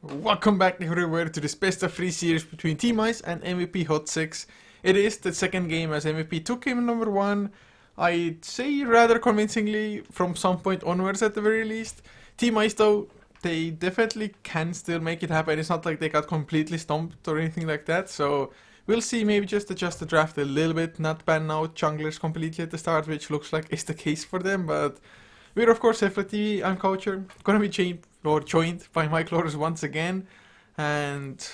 Welcome back everywhere to this best of 3 series between Team Ice and MVP.HOT6. It is the second game as MVP took game number 1, I'd say rather convincingly from some point onwards at the very least. Team Ice though, they definitely can still make it happen. It's not like they got completely stomped or anything like that, so we'll see, maybe just adjust the draft a little bit, not ban out junglers completely at the start, which looks like is the case for them, but we're of course HeflaTV, I'm Couchor, gonna be joined by Mikelorus once again. And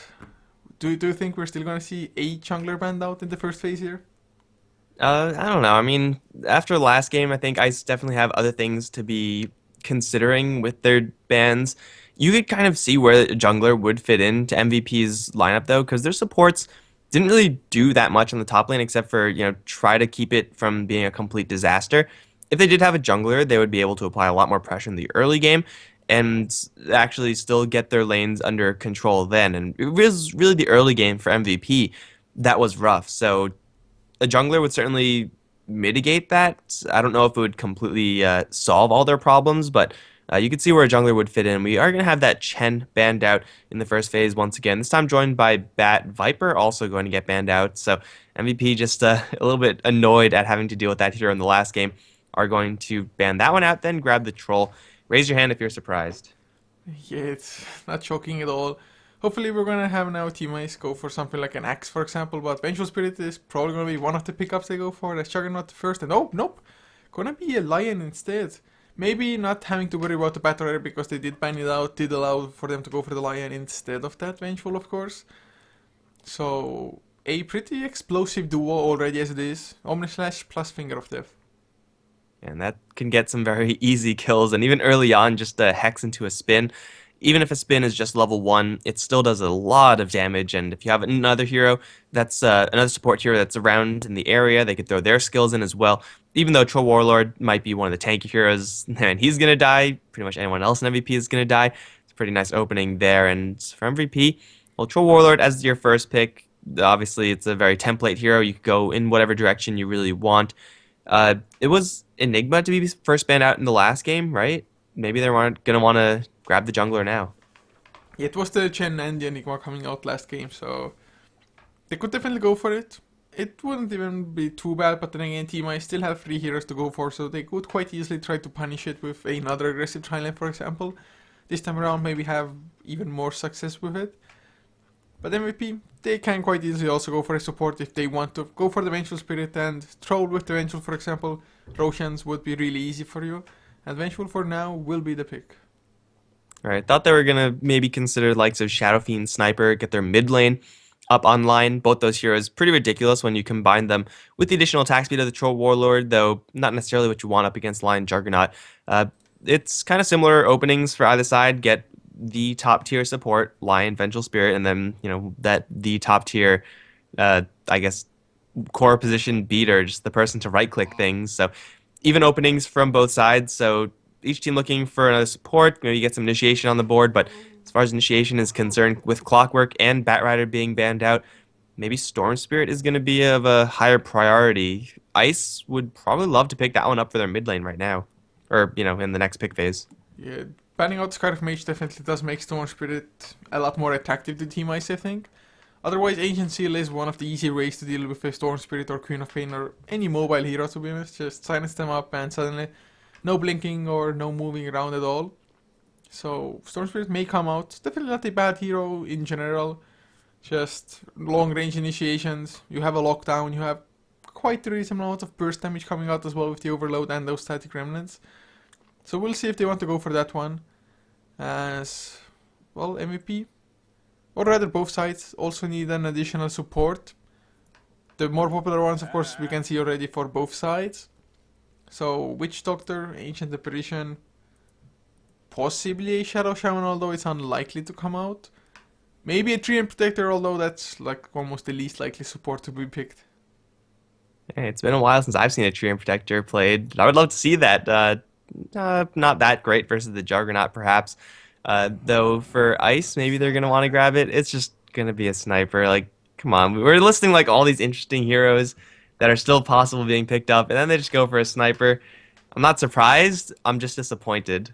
do you think we're still gonna see a jungler banned out in the first phase here? I don't know. I mean, after last game, I think ICE definitely have other things to be considering with their bans. You could kind of see where a jungler would fit into MVP's lineup though, because their supports didn't really do that much on the top lane except for, try to keep it from being a complete disaster. If they did have a jungler, they would be able to apply a lot more pressure in the early game and actually still get their lanes under control then. And it was really the early game for MVP that was rough. So a jungler would certainly mitigate that. I don't know if it would completely solve all their problems, but you could see where a jungler would fit in. We are going to have that Chen banned out in the first phase once again. This time joined by Bat Viper, also going to get banned out. So MVP just a little bit annoyed at having to deal with that here in the last game. Are going to ban that one out, then grab the troll. Raise your hand if you're surprised. Yeah, it's not shocking at all. Hopefully we're gonna have now Team Ice go for something like an axe, for example, but Vengeful Spirit is probably gonna be one of the pickups they go for. That's Juggernaut first, and oh, nope, gonna be a Lion instead. Maybe not having to worry about the Battle Rare because they did ban it out, did allow for them to go for the Lion instead of that Vengeful, of course. So, a pretty explosive duo already as it is. Omni Slash plus Finger of Death. And that can get some very easy kills. And even early on, just a hex into a spin. Even if a spin is just level 1, it still does a lot of damage. And if you have another hero that's another support hero that's around in the area, they could throw their skills in as well. Even though Troll Warlord might be one of the tanky heroes, and he's going to die, pretty much anyone else in MVP is going to die. It's a pretty nice opening there. And for MVP, well, Troll Warlord as your first pick, obviously it's a very template hero. You could go in whatever direction you really want. It was Enigma to be first banned out in the last game, right? Maybe they weren't going to want to grab the jungler now. It was the Chen and the Enigma coming out last game, so they could definitely go for it. It wouldn't even be too bad, but then again, Team I still have 3 heroes to go for, so they could quite easily try to punish it with another aggressive tri-lane, for example. This time around, maybe have even more success with it. But MVP, they can quite easily also go for a support if they want to. Go for the Vengeful Spirit and Troll with the Vengeful, for example. Roshan's would be really easy for you. And Vengeful for now will be the pick. All right, thought they were gonna maybe consider likes of Shadow Fiend, Sniper, get their mid lane up online. Both those heroes pretty ridiculous when you combine them with the additional attack speed of the Troll Warlord, though not necessarily what you want up against Lion Juggernaut. It's kind of similar openings for either side. Get the top tier support, Lion, Vengeful Spirit, and then that the top tier, I guess, core position beater, just the person to right click things. So even openings from both sides. So each team looking for another support, maybe get some initiation on the board. But as far as initiation is concerned, with Clockwork and Batrider being banned out, maybe Storm Spirit is going to be of a higher priority. Ice would probably love to pick that one up for their mid lane right now, or in the next pick phase. Yeah, banning out Scarf Mage definitely does make Storm Spirit a lot more attractive to Team Ice, I think. Otherwise, Ancient Seal is one of the easy ways to deal with a Storm Spirit or Queen of Pain or any mobile hero, to be honest. Just silence them up and suddenly no blinking or no moving around at all. So Storm Spirit may come out. Definitely not a bad hero in general. Just long range initiations. You have a lockdown. You have quite a reasonable amount of burst damage coming out as well with the overload and those static remnants. So we'll see if they want to go for that one. As well, MVP, or rather both sides, also need an additional support. The more popular ones, of course, we can see already for both sides. So Witch Doctor, Ancient Apparition, possibly a Shadow Shaman, although it's unlikely to come out. Maybe a Treant Protector, although that's like almost the least likely support to be picked. Hey, it's been a while since I've seen a Treant Protector played. I would love to see that. Not that great versus the Juggernaut, perhaps. Though for Ice, maybe they're gonna want to grab it. It's just gonna be a sniper. Like, come on, we're listing like all these interesting heroes that are still possible being picked up, and then they just go for a sniper. I'm not surprised. I'm just disappointed.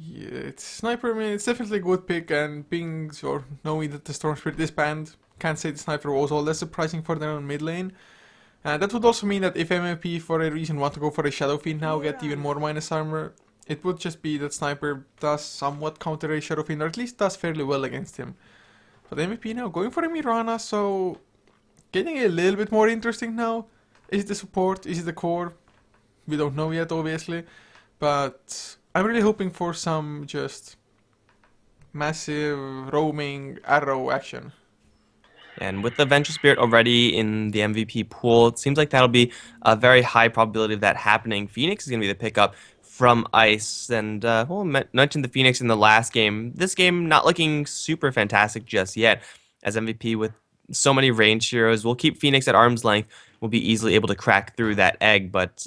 Yeah, it's Sniper, I mean, it's definitely a good pick, and being, or knowing that the Storm Spirit is banned, can't say the Sniper was all that surprising for their own mid lane. And that would also mean that if MVP for a reason want to go for a Shadow Fiend now, get even more minus armor, it would just be that Sniper does somewhat counter a Shadow Fiend, or at least does fairly well against him. But MVP now going for a Mirana, so getting a little bit more interesting now. Is it the support? Is it the core? We don't know yet, obviously. But I'm really hoping for some just massive roaming arrow action. And with the Vengeful Spirit already in the MVP pool, it seems like that'll be a very high probability of that happening. Phoenix is going to be the pickup from Ice. And mentioned the Phoenix in the last game. This game not looking super fantastic just yet. As MVP with so many range heroes, we'll keep Phoenix at arm's length. We'll be easily able to crack through that egg. But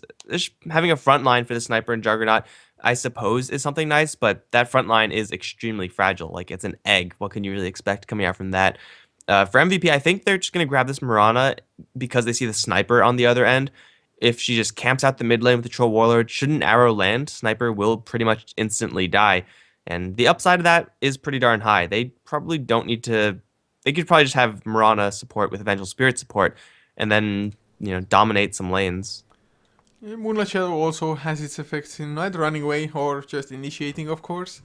having a front line for the Sniper and Juggernaut, I suppose, is something nice. But that front line is extremely fragile. Like, it's an egg. What can you really expect coming out from that? For MVP, I think they're just going to grab this Mirana because they see the Sniper on the other end. If she just camps out the mid lane with the Troll Warlord, should an arrow land, Sniper will pretty much instantly die. And the upside of that is pretty darn high. They probably don't need to... They could probably just have Mirana support with Vengeful Spirit support and then, dominate some lanes. Moonlight Shadow also has its effects in either running away or just initiating, of course.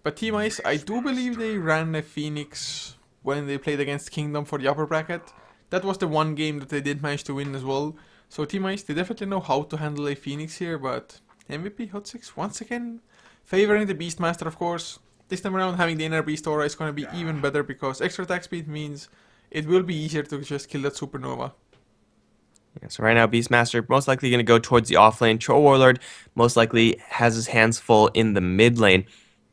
But Team Ice, I do believe they ran a Phoenix when they played against Kingdom for the upper bracket. That was the one game that they did manage to win as well. So Team Ice, they definitely know how to handle a Phoenix here, but MVP.HOT6 once again favoring the Beastmaster, of course. This time around having the inner beast aura is going to be even better because extra attack speed means it will be easier to just kill that supernova. Yeah, so right now, Beastmaster most likely going to go towards the off lane. Troll Warlord most likely has his hands full in the mid lane.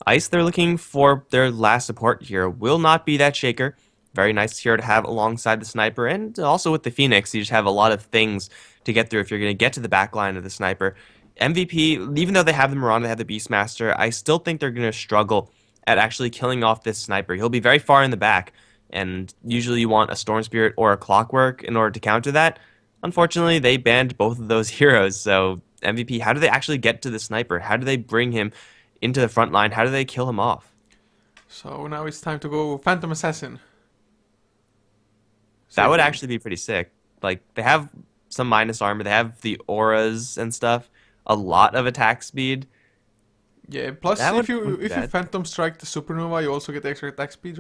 Ice, they're looking for their last support here. Will not be that Shaker. Very nice here to have alongside the Sniper. And also with the Phoenix, you just have a lot of things to get through if you're going to get to the back line of the Sniper. MVP, even though they have the Mirana, they have the Beastmaster, I still think they're going to struggle at actually killing off this Sniper. He'll be very far in the back. And usually you want a Storm Spirit or a Clockwork in order to counter that. Unfortunately, they banned both of those heroes. So MVP, how do they actually get to the Sniper? How do they bring him into the front line? How do they kill him off? So now it's time to go Phantom Assassin. That would actually be pretty sick. Like, they have some minus armor. They have the auras and stuff. A lot of attack speed. Yeah, plus if you Phantom Strike the Supernova, you also get extra attack speed,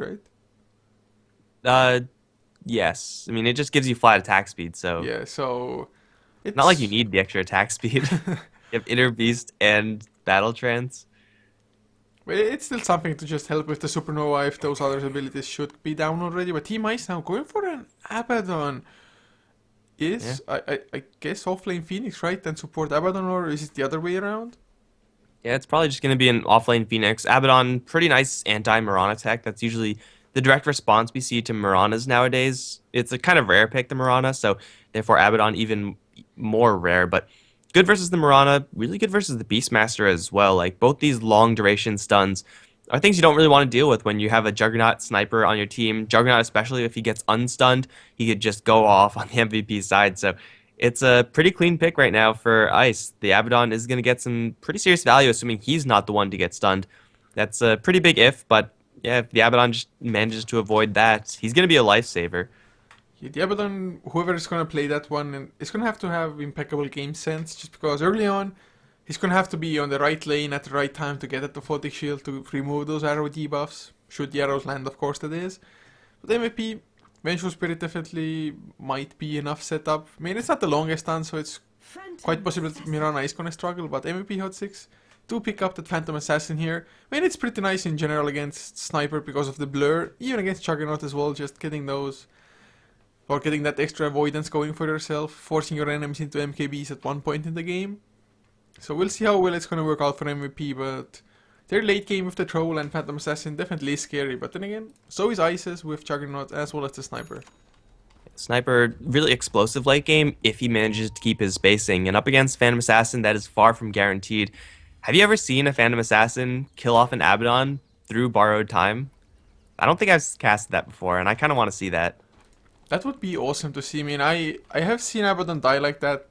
right? Yes. I mean, it just gives you flat attack speed, so... Yeah, so... It's not like you need the extra attack speed. You have Inner Beast and Battle Trance. But it's still something to just help with the Supernova if those other abilities should be down already. But Team Ice now going for an Abaddon. Is, yeah. I guess, offlane Phoenix, right? Then support Abaddon, or is it the other way around? Yeah, it's probably just going to be an offlane Phoenix. Abaddon, pretty nice anti-Mirana tech. That's usually the direct response we see to Miranas nowadays. It's a kind of rare pick, the Mirana, so therefore Abaddon even more rare. But good versus the Mirana, really good versus the Beastmaster as well. Like, both these long duration stuns are things you don't really want to deal with when you have a Juggernaut Sniper on your team. Juggernaut, especially if he gets unstunned, he could just go off on the MVP side. So it's a pretty clean pick right now for Ice. The Abaddon is going to get some pretty serious value, assuming he's not the one to get stunned. That's a pretty big if, but yeah, if the Abaddon just manages to avoid that, he's going to be a lifesaver. Yeah, the Abaddon, whoever is going to play that one, is going to have impeccable game sense, just because early on, he's going to have to be on the right lane at the right time to get at the Photic Shield to remove those arrow debuffs, should the arrows land, of course, that is. But MVP, Vengeful Spirit definitely might be enough setup. I mean, it's not the longest stun, so it's quite possible that Mirana is going to struggle, but MVP.HOT6 do pick up that Phantom Assassin here. I mean, it's pretty nice in general against Sniper because of the blur, even against Juggernaut as well, just getting those... or getting that extra avoidance going for yourself, forcing your enemies into MKBs at one point in the game. So we'll see how well it's going to work out for MVP, but their late game with the Troll and Phantom Assassin definitely is scary. But then again, so is Ice's with Juggernaut as well as the Sniper. Sniper, really explosive late game if he manages to keep his spacing. And up against Phantom Assassin, that is far from guaranteed. Have you ever seen a Phantom Assassin kill off an Abaddon through borrowed time? I don't think I've casted that before, and I kind of want to see that. That would be awesome to see. I mean, I have seen Abaddon die like that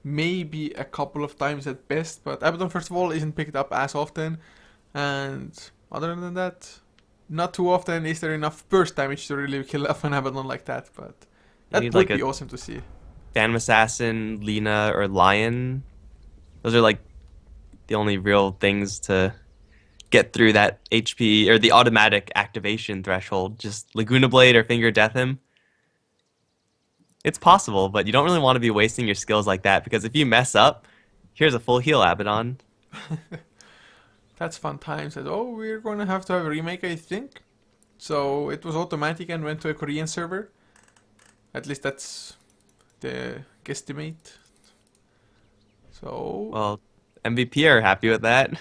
maybe a couple of times at best. But Abaddon, first of all, isn't picked up as often, and other than that, not too often is there enough burst damage to really kill off an Abaddon like that. But You that need would like be a awesome to see. Phantom Assassin, Lina, or Lion. Those are like the only real things to get through that HP or the automatic activation threshold. Just Laguna Blade or Finger Death him. It's possible, but you don't really want to be wasting your skills like that because if you mess up, here's a full heal Abaddon. That's fun times. And oh, we're going to have a remake, I think. So it was automatic and went to a Korean server. At least that's the guesstimate. So Well, MVP are happy with that.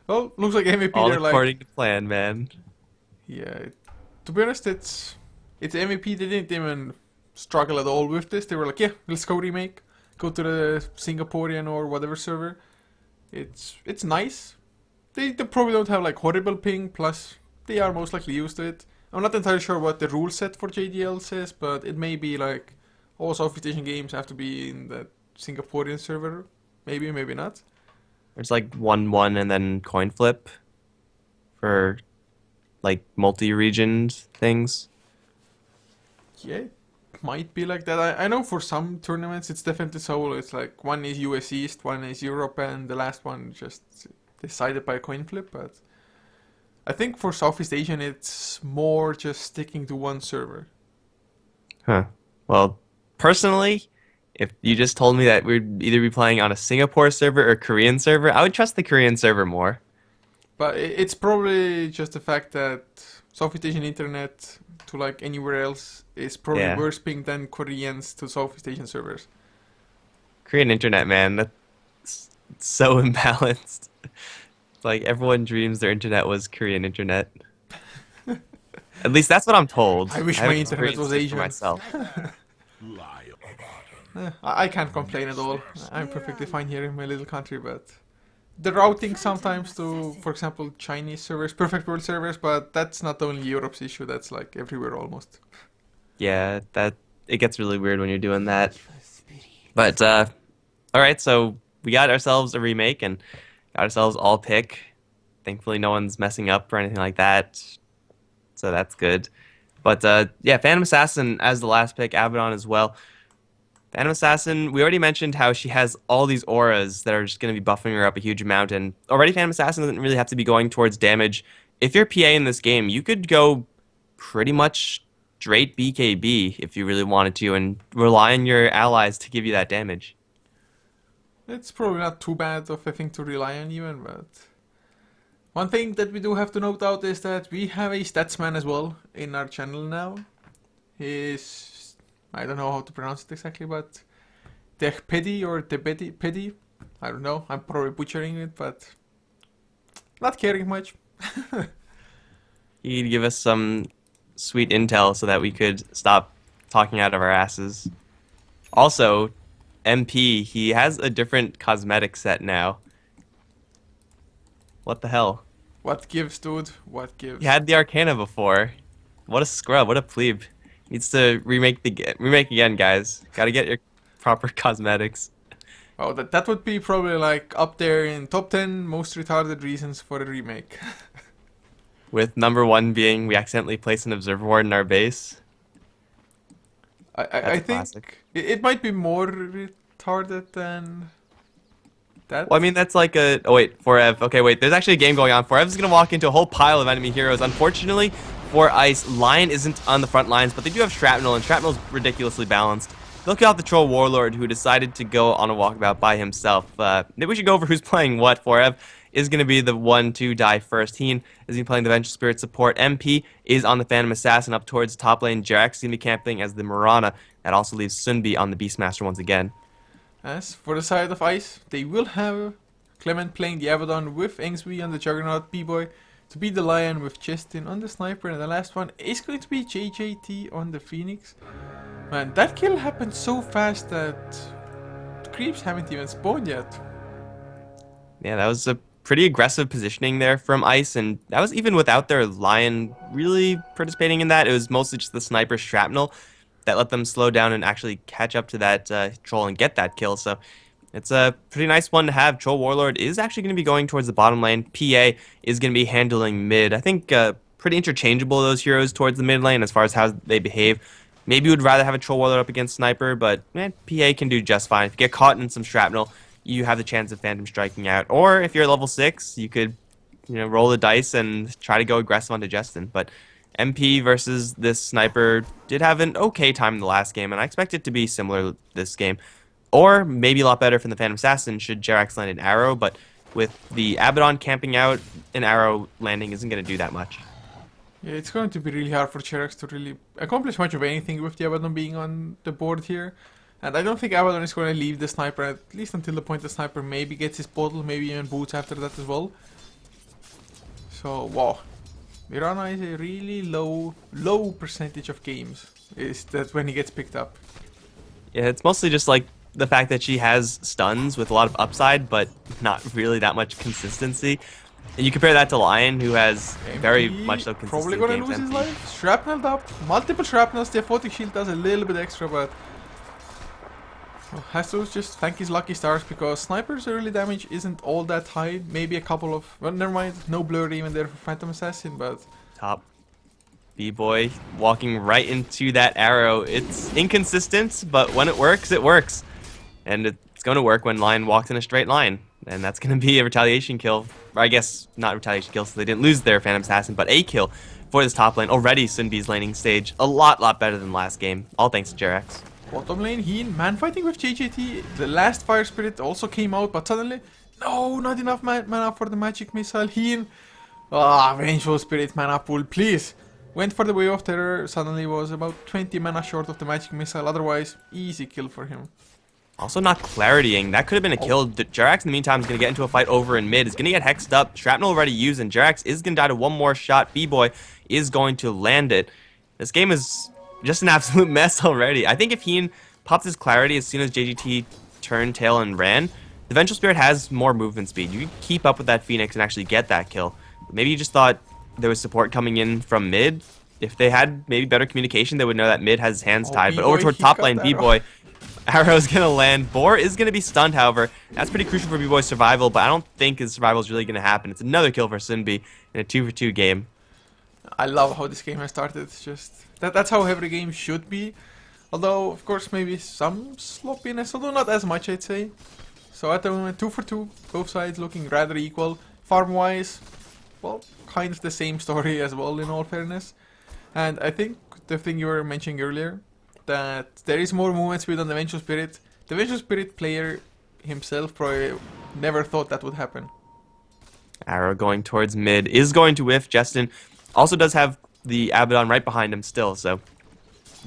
well, looks like MVP. All They're like, according to plan, man. yeah. To be honest, it's MVP. They didn't even struggle at all with this. They were like, yeah, let's go remake. Go to the Singaporean or whatever server. It's nice. They probably don't have like horrible ping. Plus, they are most likely used to it. I'm not entirely sure what the rule set for JDL says, but it may be like all Southeast Asian games have to be in the Singaporean server. Maybe, maybe not. There's like 1-1 and then coin flip for like multi-region things. Yeah, it might be like that. I know for some tournaments it's definitely so. It's like one is US East, one is Europe, and the last one just decided by a coin flip. But I think for Southeast Asian it's more just sticking to one server. Huh. Well, personally, if you just told me that we'd either be playing on a Singapore server or Korean server, I would trust the Korean server more. But it's probably just the fact that Southeast Asian internet to like anywhere else is probably Yeah. worse ping than Koreans to Southeast Asian servers. Korean internet, man, that's so imbalanced. It's like everyone dreams their internet was Korean internet. At least that's what I'm told. I wish my haven't internet experienced was it for Asian. myself. I can't complain at all. I'm perfectly fine here in my little country, but the routing sometimes to, for example, Chinese servers, perfect world servers, but that's not only Europe's issue, that's like everywhere almost. Yeah, that it gets really weird when you're doing that. But all right, so we got ourselves a remake and got ourselves all pick. Thankfully, no one's messing up or anything like that, so that's good. But yeah, Phantom Assassin as the last pick, Abaddon as well. Phantom Assassin, we already mentioned how she has all these auras that are just going to be buffing her up a huge amount, and already Phantom Assassin doesn't really have to be going towards damage. If you're PA in this game, you could go pretty much straight BKB if you really wanted to, and rely on your allies to give you that damage. It's probably not too bad of a thing to rely on even, but one thing that we do have to note out is that we have a statsman as well in our channel now. He's, I don't know how to pronounce it exactly, but Tehpedi or Tepedi, I don't know, I'm probably butchering it, but not caring much. He'd give us some sweet intel so that we could stop talking out of our asses. Also, MP, he has a different cosmetic set now. What the hell? What gives, dude? What gives? He had the Arcana before. What a scrub, what a plebe. Needs to remake again, guys. Gotta get your proper cosmetics. Oh, that would be probably like up there in top 10 most retarded reasons for a remake. With number 1 being we accidentally placed an observer ward in our base. I think classic. it might be more retarded than that. Well, I mean, that's like a... Oh, wait, Forev. Okay, wait, there's actually a game going on. Forev's gonna walk into a whole pile of enemy heroes. Unfortunately, for Ice, Lion isn't on the front lines, but they do have Shrapnel, and Shrapnel's ridiculously balanced. They'll kill off the Troll Warlord, who decided to go on a walkabout by himself. Maybe we should go over who's playing what. Forev is going to be the one to die first. Heen is playing the Vengeful Spirit support. MP is on the Phantom Assassin up towards top lane. Jarek's going to be camping as the Mirana. That also leaves Sunbi on the Beastmaster once again. As for the side of Ice, they will have Clement playing the Abaddon with Engsby on the Juggernaut, B-Boy to be the Lion with Justin on the Sniper, and the last one is going to be JJT on the Phoenix. Man, that kill happened so fast that the creeps haven't even spawned yet. Yeah, that was a pretty aggressive positioning there from Ice, and that was even without their Lion really participating in that. It was mostly just the Sniper Shrapnel. that let them slow down and actually catch up to that troll and get that kill. So it's a pretty nice one to have. Troll Warlord is actually going to be going towards the bottom lane. PA is going to be handling mid. I think pretty interchangeable, those heroes, towards the mid lane as far as how they behave. Maybe you would rather have a Troll Warlord up against Sniper, but PA can do just fine. If you get caught in some shrapnel, you have the chance of Phantom striking out. Or if you're level 6, you could roll the dice and try to go aggressive onto Justin. But MP versus this Sniper did have an okay time in the last game, and I expect it to be similar this game. Or maybe a lot better from the Phantom Assassin should Jerax land an arrow, but with the Abaddon camping out, an arrow landing isn't going to do that much. Yeah, it's going to be really hard for Jerax to really accomplish much of anything with the Abaddon being on the board here. And I don't think Abaddon is going to leave the Sniper, at least until the point the Sniper maybe gets his bottle, maybe even boots after that as well. So, wow. Mirana is a really low percentage of games is that when he gets picked up. Yeah, it's mostly just like the fact that she has stuns with a lot of upside, but not really that much consistency. And you compare that to Lion, who has very much so consistent probably gonna games. lose his life. Shrapnel up, multiple shrapnels. The Aphotic Shield does a little bit extra, but has to just thank his lucky stars because Sniper's early damage isn't all that high. Maybe a couple of, well, never mind, no blur even there for Phantom Assassin, but Top B-Boy walking right into that arrow. It's inconsistent, but when it works, it works. And it's going to work when Lion walks in a straight line. And that's going to be a retaliation kill. Or I guess not retaliation kill, so they didn't lose their Phantom Assassin, but a kill for this top lane. Already Sunbi's laning stage a lot better than last game. All thanks to Jerax. Bottom lane, Heen, man fighting with JJT. The last Fire Spirit also came out, but suddenly, no, not enough mana for the magic missile. Heen, Vengeful Spirit mana pool, please. Went for the Wave of Terror, suddenly was about 20 mana short of the magic missile. Otherwise, easy kill for him. Also not claritying. That could have been a kill. Jerax in the meantime is going to get into a fight over in mid. Is going to get hexed up. Shrapnel already used, and Jerax is going to die to one more shot. B-Boy is going to land it. This game is just an absolute mess already. I think if Heen popped his clarity as soon as JGT turned tail and ran, the Vengeful Spirit has more movement speed. You can keep up with that Phoenix and actually get that kill. Maybe you just thought there was support coming in from mid. If they had maybe better communication, they would know that mid has his hands tied. But over toward top lane, B-Boy. Arrow's gonna land. Boar is gonna be stunned, however. That's pretty crucial for B-Boy's survival, but I don't think his survival is really gonna happen. It's another kill for Sunbi in a 2-for-2 game. I love how this game has started. It's just that's how every game should be. Although, of course, maybe some sloppiness, although not as much, I'd say. So at the moment, 2-for-2, both sides looking rather equal. Farm-wise, well, kind of the same story as well, in all fairness. And I think the thing you were mentioning earlier, that there is more movement speed on the Vengeful Spirit. The Vengeful Spirit player himself probably never thought that would happen. Arrow going towards mid is going to whiff. Justin also does have the Abaddon right behind him still, so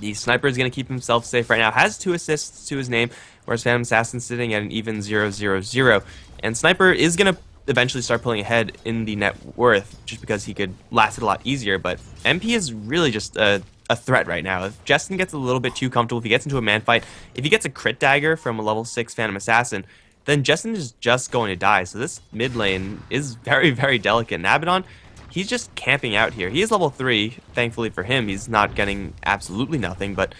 the Sniper is going to keep himself safe right now. Has 2 assists to his name, whereas Phantom Assassin sitting at an even 0-0-0. And Sniper is going to eventually start pulling ahead in the net worth, just because he could last it a lot easier, but MP is really just a threat right now. If Justin gets a little bit too comfortable, if he gets into a man fight, if he gets a crit dagger from a level 6 Phantom Assassin, then Justin is just going to die. So this mid lane is very, very delicate. And Abaddon, he's just camping out here. He is level 3. Thankfully for him, he's not getting absolutely nothing, but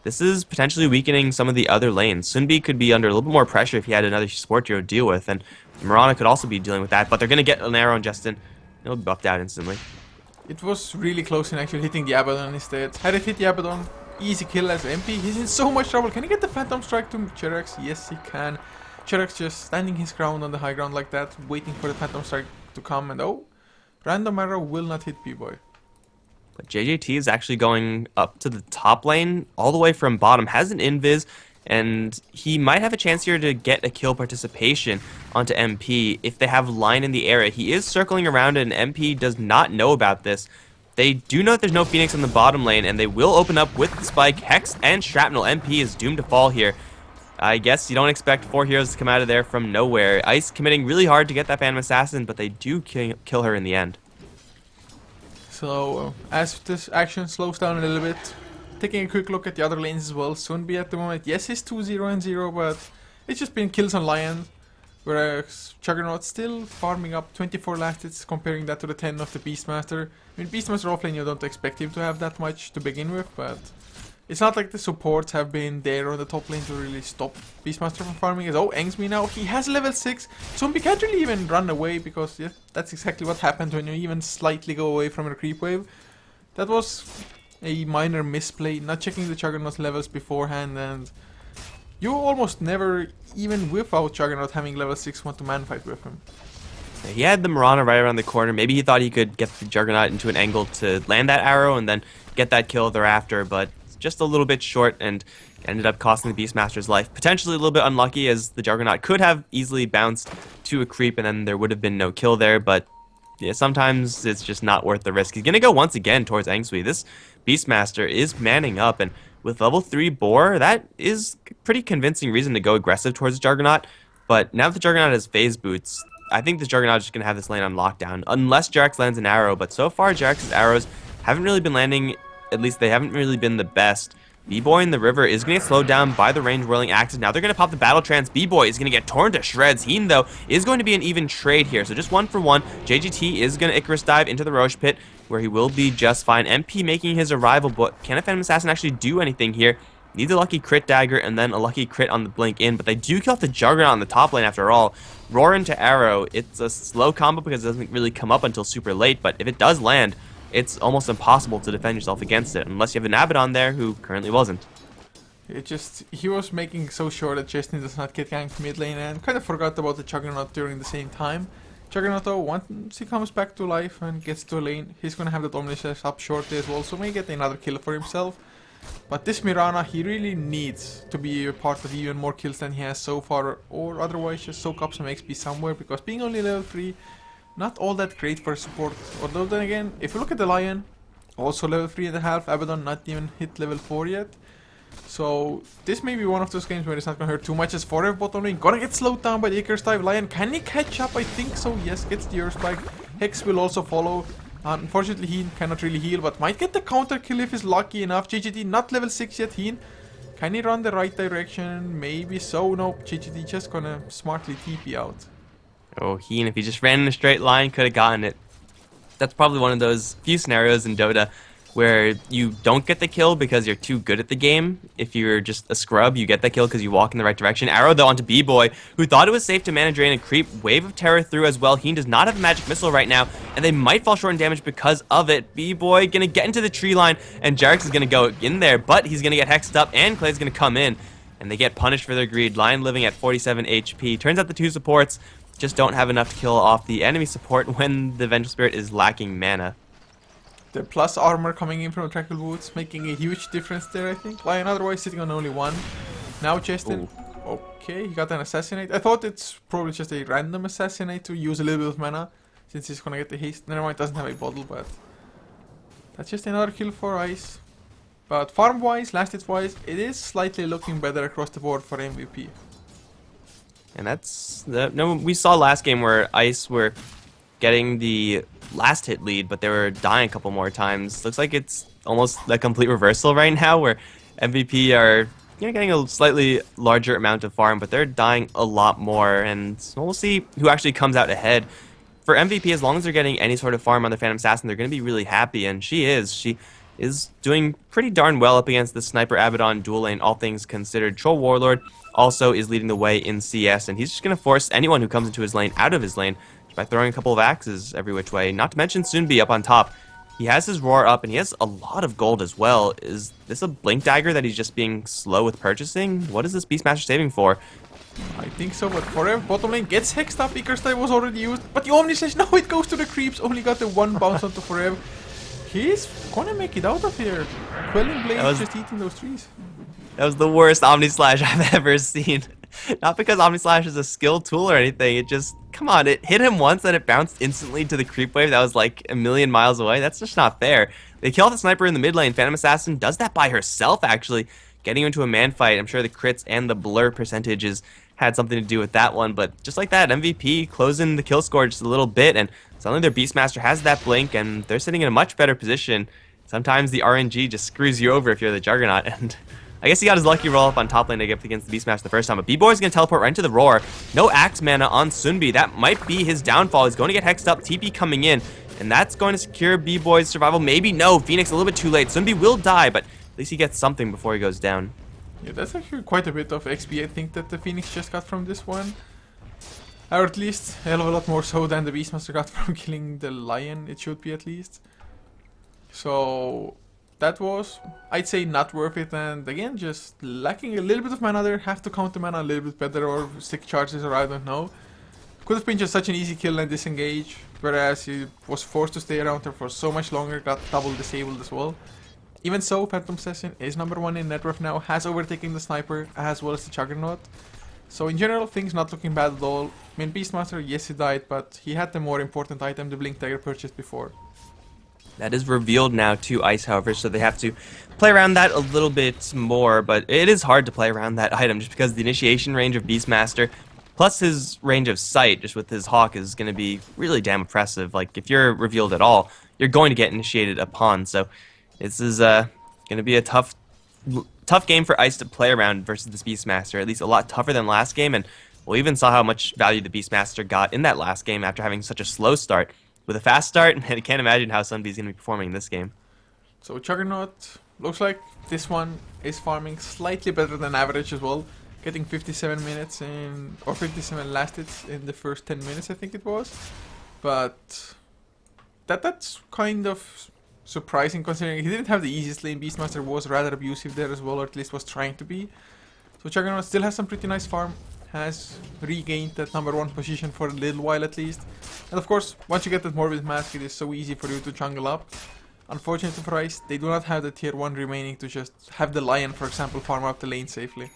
this is potentially weakening some of the other lanes. Sunbi could be under a little bit more pressure if he had another support hero to deal with, and Mirana could also be dealing with that, but they're going to get an arrow on Justin. He'll be buffed out instantly. It was really close in actually hitting the Abaddon instead. Had it hit the Abaddon, easy kill as MP. He's in so much trouble. Can he get the Phantom Strike to Jerax? Yes, he can. Jerax just standing his ground on the high ground like that, waiting for the Phantom Strike to come, and oh, random arrow will not hit B-Boy. But JJT is actually going up to the top lane, all the way from bottom, has an invis, and he might have a chance here to get a kill participation onto MP if they have line in the area. He is circling around it, and MP does not know about this. They do know that there's no Phoenix on the bottom lane, and they will open up with the Spike, Hex, and Shrapnel. MP is doomed to fall here. I guess you don't expect 4 heroes to come out of there from nowhere. Ice committing really hard to get that Phantom Assassin, but they do kill her in the end. So, as this action slows down a little bit, taking a quick look at the other lanes as well. Sunbi at the moment, yes, he's 2-0-0, but it's just been kills on Lion. Whereas Juggernaut still farming up 24 last hits, comparing that to the 10 of the Beastmaster. I mean, Beastmaster offlane, you don't expect him to have that much to begin with, but It's not like the supports have been there on the top lane to really stop Beastmaster from farming. Oh, Engs me now. He has level 6. Zombie can't really even run away because yeah, that's exactly what happens when you even slightly go away from a creep wave. That was a minor misplay, not checking the Juggernaut's levels beforehand, and you almost never, even without Juggernaut having level 6, want to man-fight with him. He had the Mirana right around the corner. Maybe he thought he could get the Juggernaut into an angle to land that arrow and then get that kill thereafter, but just a little bit short and ended up costing the Beastmaster's life. Potentially a little bit unlucky, as the Juggernaut could have easily bounced to a creep and then there would have been no kill there, but yeah, sometimes it's just not worth the risk. He's going to go once again towards Engsui. This Beastmaster is manning up, and with level 3 Boar, that is pretty convincing reason to go aggressive towards the Juggernaut. But now that the Juggernaut has phase boots, I think the Juggernaut is just going to have this lane on lockdown, unless Jarex lands an arrow. But so far, Jarex's arrows haven't really been landing. At least they haven't really been the best. B-Boy in the river is going to get slowed down by the range whirling axes. Now they're going to pop the battle trance. B-Boy is going to get torn to shreds. Heen, though, is going to be an even trade here. So just 1 for 1. JGT is going to Icarus dive into the Roche pit, where he will be just fine. MP making his arrival, but can a Phantom Assassin actually do anything here? Needs a lucky crit dagger and then a lucky crit on the blink in, but they do kill off the Juggernaut on the top lane after all. Roar into arrow. It's a slow combo because it doesn't really come up until super late, but if it does land, it's almost impossible to defend yourself against it, unless you have an Abaddon there who currently wasn't. He was making so sure that Justin does not get ganked mid lane and kind of forgot about the Juggernaut during the same time. Juggernaut, though, once he comes back to life and gets to a lane, he's gonna have that Omnislash up shortly as well, so may get another kill for himself. But this Mirana, he really needs to be a part of even more kills than he has so far, or otherwise just soak up some XP somewhere, because being only level 3, not all that great for support. Although then again, if you look at the Lion, also level 3.5, Abaddon not even hit level 4 yet. So this may be one of those games where it's not gonna hurt too much, as Forever bottom lane gonna get slowed down by the Icarus dive. Lion, can he catch up? I think so, yes, gets the Earth Spike. Hex will also follow. Unfortunately, he cannot really heal, but might get the counter kill if he's lucky enough. GGT not level 6 yet. Heen, can he run the right direction? Maybe so. Nope, GGT just gonna smartly TP out. Oh, Heen, if he just ran in a straight line, could have gotten it. That's probably one of those few scenarios in Dota where you don't get the kill because you're too good at the game. If you're just a scrub, you get that kill because you walk in the right direction. Arrow, though, onto B-Boy, who thought it was safe to mana drain and creep. Wave of Terror through as well. Heen does not have a magic missile right now, and they might fall short in damage because of it. B-Boy gonna get into the tree line, and Jarex is gonna go in there, but he's gonna get hexed up, and Clay's gonna come in, and they get punished for their greed. Lion living at 47 HP. Turns out the two supports just don't have enough to kill off the enemy support when the Vengeful Spirit is lacking mana. The plus armor coming in from Tranquil Boots, making a huge difference there, I think. Lion otherwise sitting on only 1. Now Justin. Okay, he got an Assassinate. I thought it's probably just a random Assassinate to use a little bit of mana, since he's gonna get the haste. Never mind, doesn't have a bottle, but that's just another kill for Ice. But farm-wise, last hits-wise, it is slightly looking better across the board for MVP. And that's no, we saw last game where Ice were getting the last hit lead, but they were dying a couple more times. Looks like it's almost a complete reversal right now, where MVP are getting a slightly larger amount of farm, but they're dying a lot more, and we'll see who actually comes out ahead. For MVP, as long as they're getting any sort of farm on the Phantom Assassin, they're going to be really happy, and she is doing pretty darn well up against the Sniper Abaddon dual lane, all things considered. Troll Warlord also is leading the way in CS, and he's just going to force anyone who comes into his lane out of his lane by throwing a couple of axes every which way. Not to mention Sunbi up on top. He has his Roar up, and he has a lot of gold as well. Is this a Blink Dagger that he's just being slow with purchasing? What is this Beastmaster saving for? I think so, but Forever bottom lane gets hexed up. Icarus dive was already used, but the Omnislash, no, it goes to the creeps. Only got the 1 bounce onto Forever. He's gonna make it out of here. Quelling Blade is just eating those trees. That was the worst Omnislash I've ever seen. Not because Omnislash is a skill tool or anything, it just, come on, it hit him once and it bounced instantly to the creep wave that was like a million miles away. That's just not fair. They kill off the sniper in the mid lane. Phantom Assassin does that by herself, actually, getting into a man fight. I'm sure the crits and the blur percentages had something to do with that one, but just like that, MVP closing the kill score just a little bit, and suddenly their Beastmaster has that blink, and they're sitting in a much better position. Sometimes the RNG just screws you over if you're the Juggernaut, and I guess he got his lucky roll up on top lane to get against the Beastmaster the first time, but B-Boy's going to teleport right into the Roar. No Axe mana on Sunbi. That might be his downfall. He's going to get hexed up, TP coming in, and that's going to secure B-Boy's survival. Maybe no. Phoenix a little bit too late. Sunbi will die, but At least he gets something before he goes down. Yeah, that's actually quite a bit of XP I think that the Phoenix just got from this one. Or at least a hell of a lot more so than the Beastmaster got from killing the lion, it should be at least. So that was, I'd say, not worth it, and again, just lacking a little bit of mana there. Have to counter mana a little bit better, or stick charges, or I don't know. Could have been just such an easy kill and disengage, whereas he was forced to stay around there for so much longer, got double disabled as well. Even so, Phantom Assassin is #1 in net worth now, has overtaken the Sniper as well as the Juggernaut. So in general, things not looking bad at all. I mean, Beastmaster, yes he died, but he had the more important item, the Blink Dagger, purchased before. That is revealed now to Ice, however, so they have to play around that a little bit more, but it is hard to play around that item just because the initiation range of Beastmaster plus his range of sight just with his Hawk is going to be really damn oppressive. Like, if you're revealed at all, you're going to get initiated upon, so this is going to be a tough game for Ice to play around versus this Beastmaster, at least a lot tougher than last game, and we even saw how much value the Beastmaster got in that last game after having such a slow start. With a fast start, and I can't imagine how Sunbee's going to be performing in this game. So Juggernaut, looks like this one is farming slightly better than average as well. Getting 57 minutes in, or 57 last hits in the first 10 minutes I think it was. But that's kind of surprising considering he didn't have the easiest lane. Beastmaster was rather abusive there as well, or at least was trying to be. So Juggernaut still has some pretty nice farm. Has regained that #1 position for a little while at least. And of course, once you get that Morbid Mask, it is so easy for you to jungle up. Unfortunately for Ice, they do not have the tier 1 remaining to just have the Lion, for example, farm up the lane safely.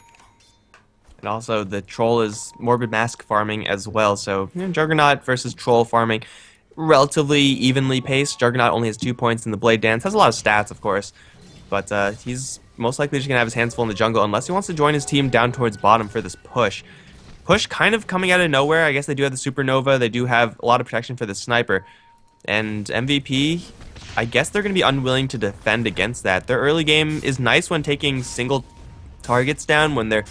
And also, the Troll is Morbid Mask farming as well, so Juggernaut versus Troll farming relatively evenly paced. Juggernaut only has 2 points in the Blade Dance, has a lot of stats, of course, but he's most likely just going to have his hands full in the jungle unless he wants to join his team down towards bottom for this push. Push kind of coming out of nowhere. I guess they do have the Supernova. They do have a lot of protection for the Sniper. And MVP, I guess they're going to be unwilling to defend against that. Their early game is nice when taking single targets down. When they're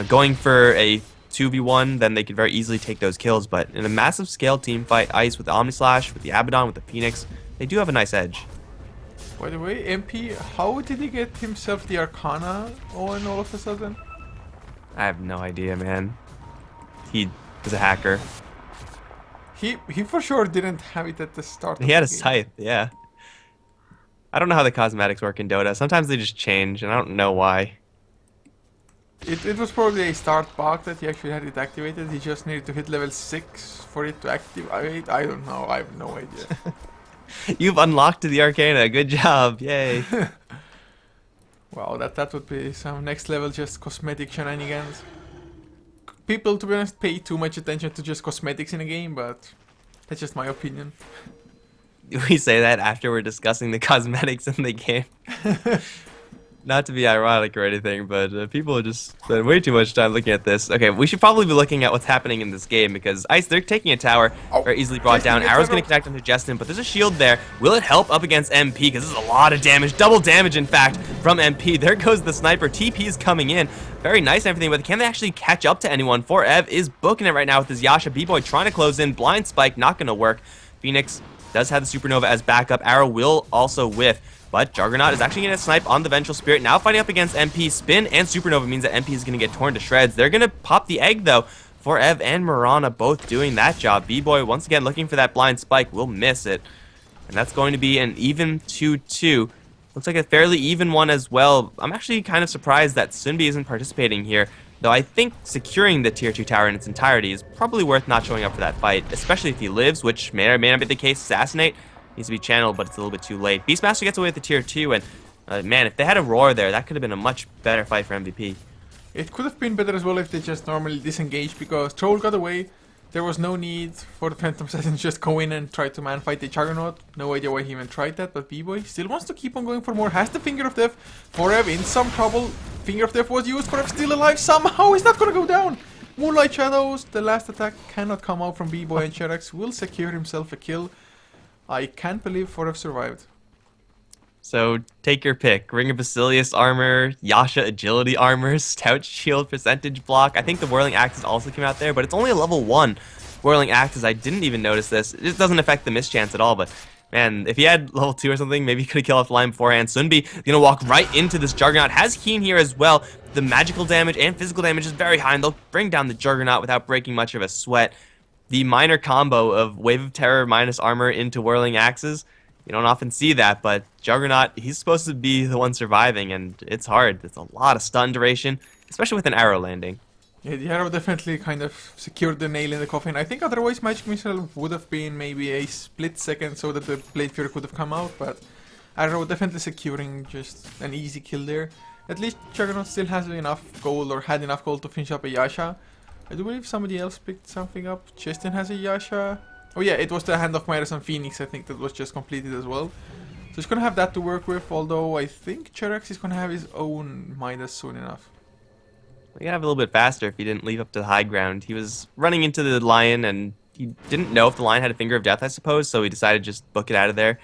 going for a 2v1, then they could very easily take those kills. But in a massive scale team fight, Ice with the Omnislash, with the Abaddon, with the Phoenix, they do have a nice edge. By the way, MP, how did he get himself the Arcana on all of a sudden? I have no idea, man. He was a hacker. He for sure didn't have it at the start. He had a scythe, yeah. I don't know how the cosmetics work in Dota. Sometimes they just change, and I don't know why. It was probably a start bug that he actually had it activated. He just needed to hit level 6 for it to activate. I don't know. I have no idea. You've unlocked the Arcana. Good job. Yay. Wow, that would be some next level just cosmetic shenanigans. People, to be honest, pay too much attention to just cosmetics in a game, but that's just my opinion. We say that after we're discussing the cosmetics in the game. Not to be ironic or anything, but people just spend way too much time looking at this. Okay, we should probably be looking at what's happening in this game because Ice, they're taking a tower, very easily brought down. Arrow's going to connect onto Justin, but there's a shield there. Will it help up against MP? Because this is a lot of damage, double damage in fact, from MP. There goes the Sniper. TP's coming in. Very nice and everything, but can they actually catch up to anyone? 4Ev is booking it right now with his Yasha. B-Boy trying to close in. Blind Spike, not going to work. Phoenix does have the Supernova as backup. Arrow will also whiff. But Juggernaut is actually going to snipe on the Vengeful Spirit. Now fighting up against MP. Spin and Supernova means that MP is going to get torn to shreds. They're going to pop the egg, though. For Ev and Mirana both doing that job. B-Boy, once again, looking for that blind spike. Will miss it. And that's going to be an even 2-2. Looks like a fairly even one as well. I'm actually kind of surprised that Sunbi isn't participating here. Though I think securing the tier 2 tower in its entirety is probably worth not showing up for that fight. Especially if he lives, which may or may not be the case. Assassinate needs to be channeled, but it's a little bit too late. Beastmaster gets away with the tier 2, and man, if they had a roar there, that could have been a much better fight for MVP. It could have been better as well if they just normally disengaged, because Troll got away. There was no need for the Phantom Assassin to just go in and try to man-fight the Juggernaut. No idea why he even tried that, but B-Boy still wants to keep on going for more. Has the Finger of Death. 4Ev in some trouble. Finger of Death was used. 4Ev still alive somehow. He's not gonna go down. Moonlight Shadows. The last attack cannot come out from B-Boy, and Sherax will secure himself a kill. I can't believe 4Ev survived. So take your pick. Ring of Basilius armor, Yasha agility armor, stout shield percentage block. I think the Whirling Axes also came out there, but it's only a level 1 Whirling Axes. I didn't even notice this. It just doesn't affect the mischance at all, but Man, if he had level 2 or something, maybe he could have killed off the line beforehand. Sunbi gonna walk right into this Juggernaut. Has Keen here as well. The magical damage and physical damage is very high, and they'll bring down the Juggernaut without breaking much of a sweat. The minor combo of Wave of Terror minus armor into Whirling Axes, you don't often see that, but Juggernaut, he's supposed to be the one surviving, and it's hard. It's a lot of stun duration, especially with an arrow landing. Yeah, the arrow definitely kind of secured the nail in the coffin. I think otherwise Magic Missile would have been maybe a split second so that the Blade Fury could have come out, but arrow definitely securing just an easy kill there. At least Juggernaut still has enough gold, or had enough gold to finish up a Yasha. I do believe somebody else picked something up. Justin has a Yasha. Oh yeah, it was the Hand of Midas on Phoenix, I think, that was just completed as well. So he's gonna have that to work with, although I think Cherax is gonna have his own Midas soon enough. We could have a little bit faster if he didn't leave up to the high ground. He was running into the lion, and he didn't know if the lion had a finger of death, I suppose, so he decided to just book it out of there.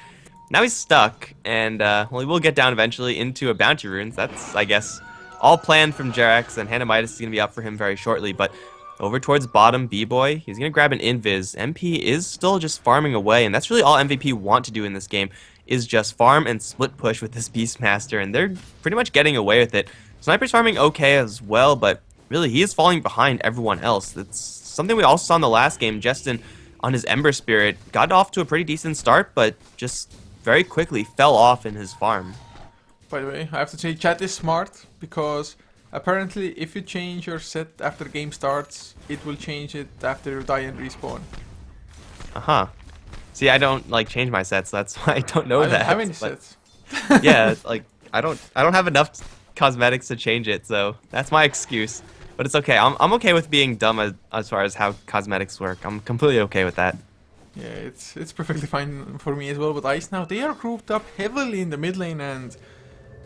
Now he's stuck, and, well, he will get down eventually into a bounty runes. That's, I guess, all planned from Jerax, and Hand of Midas is going to be up for him very shortly, but over towards bottom, B-Boy, he's going to grab an Invis. MP is still just farming away, and that's really all MVP want to do in this game, is just farm and split push with this Beastmaster, and they're pretty much getting away with it. Sniper's farming okay as well, but really he is falling behind everyone else. That's something we also saw in the last game. Justin, on his Ember Spirit, got off to a pretty decent start, but just very quickly fell off in his farm. By the way, I have to say chat is smart, because apparently if you change your set after the game starts, it will change it after you die and respawn. Uh-huh. See, I don't like change my sets, that's why I don't know I that. don't have any but sets. yeah, like I don't have enough cosmetics to change it, so that's my excuse. But it's okay. I'm okay with being dumb as far as how cosmetics work. I'm completely okay with that. Yeah, it's perfectly fine for me as well. But Ice now, they are grouped up heavily in the mid lane, and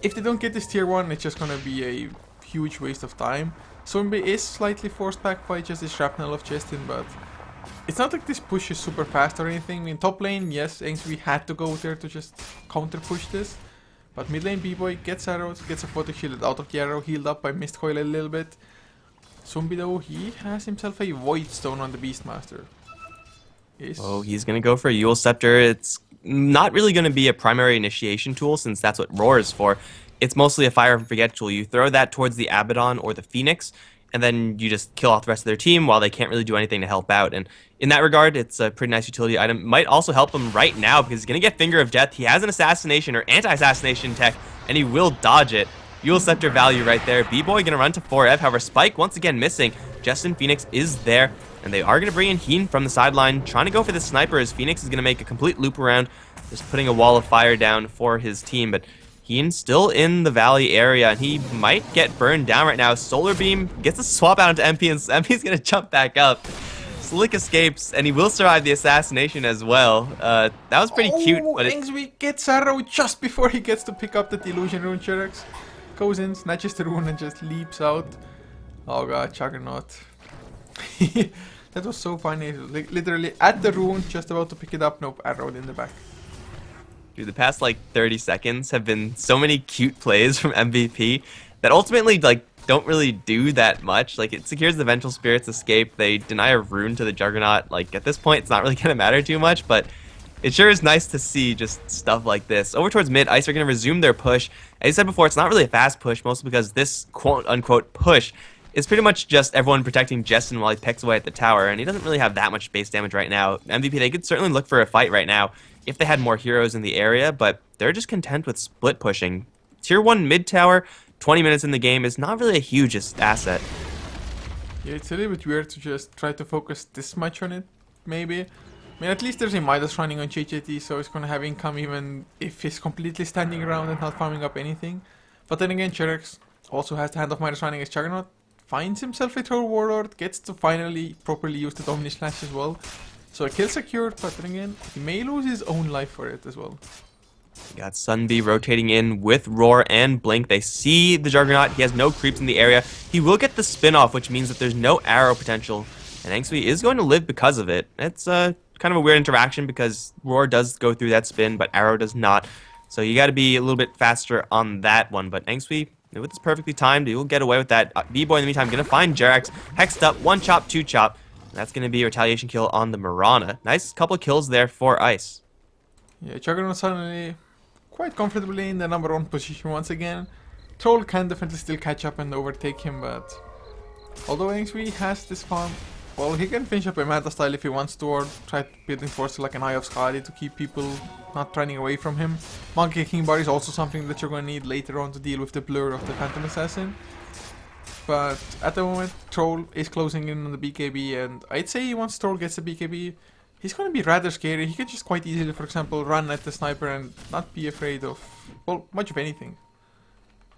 if they don't get this tier 1, it's just gonna be a huge waste of time. Zombie is slightly forced back by just the shrapnel of Justin, but it's not like this push is super fast or anything. In top lane, yes, we had to go there to just counter push this. But mid lane B-Boy gets arrows, gets a photo shielded out of the arrow, healed up by Mist Coil a little bit. Zombie though, he has himself a Void Stone on the Beastmaster. Oh, he's gonna go for a Yule Scepter. It's not really gonna be a primary initiation tool since that's what Roar is for. It's mostly a fire and forget tool. You throw that towards the Abaddon or the Phoenix, and then you just kill off the rest of their team while they can't really do anything to help out. And in that regard, it's a pretty nice utility item. Might also help him right now because he's going to get Finger of Death. He has an assassination or anti-assassination tech, and he will dodge it. Yule Scepter value right there. B-Boy going to run to 4F. However, Spike once again missing. Justin Phoenix is there, and they are going to bring in Heen from the sideline, trying to go for the sniper as Phoenix is going to make a complete loop around, just putting a wall of fire down for his team. But Heen still in the valley area, and he might get burned down right now. Solar Beam gets a swap out into MP, and MP's going to jump back up. Slick escapes, and he will survive the assassination as well. That was pretty cute. But Ingsby gets arrow just before he gets to pick up the Delusion Rune. Cherax goes in, snatches the rune, and just leaps out. Oh god, Juggernaut. That was so funny. Literally at the rune, just about to pick it up. Nope, arrowed in the back. Dude, the past like 30 seconds have been so many cute plays from MVP that ultimately like don't really do that much. Like, it secures the Vengeful Spirit's escape. They deny a rune to the Juggernaut. Like, at this point, it's not really going to matter too much, but it sure is nice to see just stuff like this. Over towards mid, Ice are going to resume their push. As I said before, it's not really a fast push, mostly because this quote-unquote push is pretty much just everyone protecting Justin while he pecks away at the tower, and he doesn't really have that much base damage right now. MVP, they could certainly look for a fight right now if they had more heroes in the area, but they're just content with split pushing. Tier 1 mid tower, 20 minutes in the game is not really a huge asset. Yeah, it's a little bit weird to just try to focus this much on it, maybe. I mean, at least there's a Midas running on JJT, so it's gonna have income even if he's completely standing around and not farming up anything. But then again, Cherax also has the Hand of Midas running as Juggernaut, finds himself a Throw Warlord, gets to finally properly use the Dominus Slash as well. So a kill secured, but then again, he may lose his own life for it as well. Got Sunbee rotating in with Roar and Blink. They see the Juggernaut. He has no creeps in the area. He will get the spin-off, which means that there's no arrow potential. And Angsby is going to live because of it. It's kind of a weird interaction because Roar does go through that spin, but arrow does not. So you got to be a little bit faster on that one. But Angsby, with this perfectly timed, he will get away with that. B-Boy in the meantime going to find Jerax. Hexed up, 1 chop, 2 chop. That's going to be a retaliation kill on the Mirana. Nice couple kills there for Ice. Yeah, Juggernaut suddenly quite comfortably in the number 1 position once again. Troll can definitely still catch up and overtake him, but although Ainsby has this farm, well, he can finish up a meta style if he wants to, or try building towards like an Eye of Skadi to keep people not running away from him. Monkey King Bar is also something that you're going to need later on to deal with the blur of the Phantom Assassin. But at the moment, Troll is closing in on the BKB, and I'd say once Troll gets the BKB, he's going to be rather scary. He could just quite easily, for example, run at the sniper and not be afraid of, well, much of anything.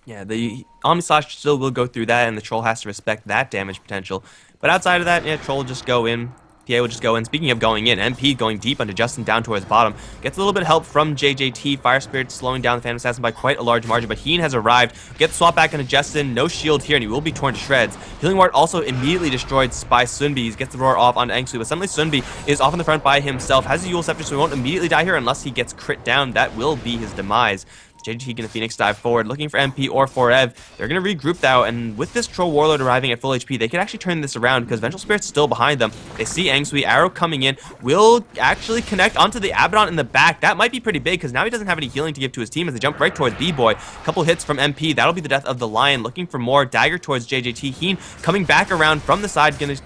Yeah, the Omni Slash still will go through that, and the Troll has to respect that damage potential. But outside of that, yeah, Troll will just go in. PA will just go in. Speaking of going in, MP going deep onto Justin down towards bottom. Gets a little bit of help from JJT. Fire Spirit slowing down the Phantom Assassin by quite a large margin, but Heen has arrived. Gets swapped back into Justin. No shield here, and he will be torn to shreds. Healing Ward also immediately destroyed by Sunbi. He gets the roar off onto Angsui, but suddenly Sunbi is off in the front by himself. Has a Yule Scepter, so he won't immediately die here unless he gets crit down. That will be his demise. JGT and the Phoenix dive forward, looking for MP or for Ev. They're going to regroup now, and with this Troll Warlord arriving at full HP, they can actually turn this around because Vengeful Spirit's still behind them. They see Angsui, Arrow coming in, will actually connect onto the Abaddon in the back. That might be pretty big because now he doesn't have any healing to give to his team as they jump right towards B-Boy. Couple hits from MP, that'll be the death of the Lion, looking for more. Dagger towards JJT. Heen coming back around from the side, going to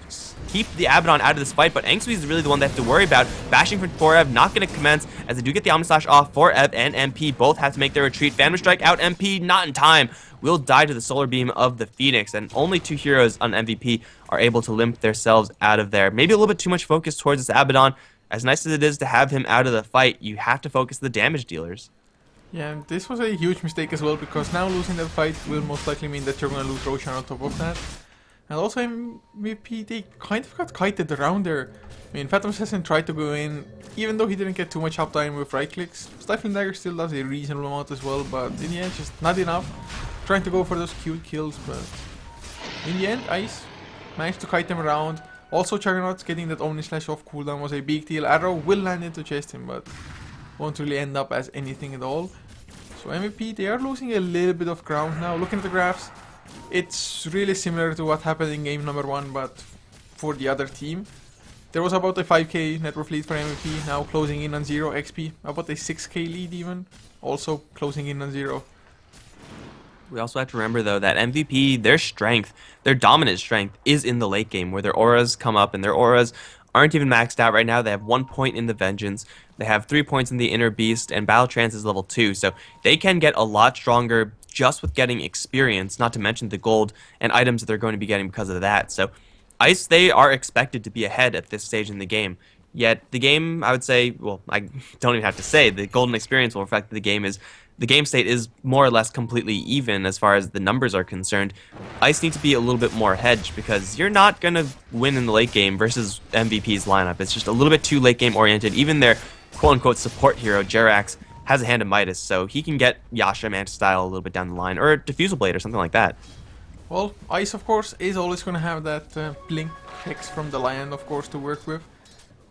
keep the Abaddon out of this fight, but Angsui is really the one they have to worry about. Bashing for Ev, not going to commence, as they do get the Omnislash off. For Ev and MP both have to make their retreat. Phantom Strike out, MP not in time. Will die to the Solar Beam of the Phoenix, and only 2 heroes on MVP are able to limp themselves out of there. Maybe a little bit too much focus towards this Abaddon. As nice as it is to have him out of the fight, you have to focus the damage dealers. Yeah, and this was a huge mistake as well, because now losing that fight will most likely mean that you're going to lose Roshan on top of that. And also MVP, they kind of got kited around there. I mean, Phantom Assassin tried to go in, even though he didn't get too much uptime with right clicks. Stifling Dagger still does a reasonable amount as well, but in the end, just not enough. Trying to go for those cute kills, but in the end, Ice managed to kite them around. Also, Juggernaut getting that Omni Slash off cooldown was a big deal. Arrow will land into chest him, but won't really end up as anything at all. So MVP, they are losing a little bit of ground now. Looking at the graphs, it's really similar to what happened in game number 1, but for the other team. There was about a 5k net worth lead for MVP, now closing in on 0 XP. About a 6k lead even, also closing in on 0. We also have to remember, though, that MVP, their strength, their dominant strength, is in the late game, where their auras come up, and their auras aren't even maxed out right now. They have 1 point in the Vengeance, they have 3 points in the Inner Beast, and Battle Trance is level 2, so they can get a lot stronger just with getting experience, not to mention the gold and items that they're going to be getting because of that. So Ice, they are expected to be ahead at this stage in the game. Yet the game, I would say, well, I don't even have to say, the golden experience will reflect that the game state is more or less completely even as far as the numbers are concerned. Ice need to be a little bit more hedged because you're not going to win in the late game versus MVP's lineup. It's just a little bit too late game oriented. Even their quote-unquote support hero, Jerax, has a Hand of Midas, so he can get Yasha Manta style a little bit down the line, or a Diffusal Blade or something like that. Well, Ice, of course, is always going to have that Blink Hex from the Lion, of course, to work with.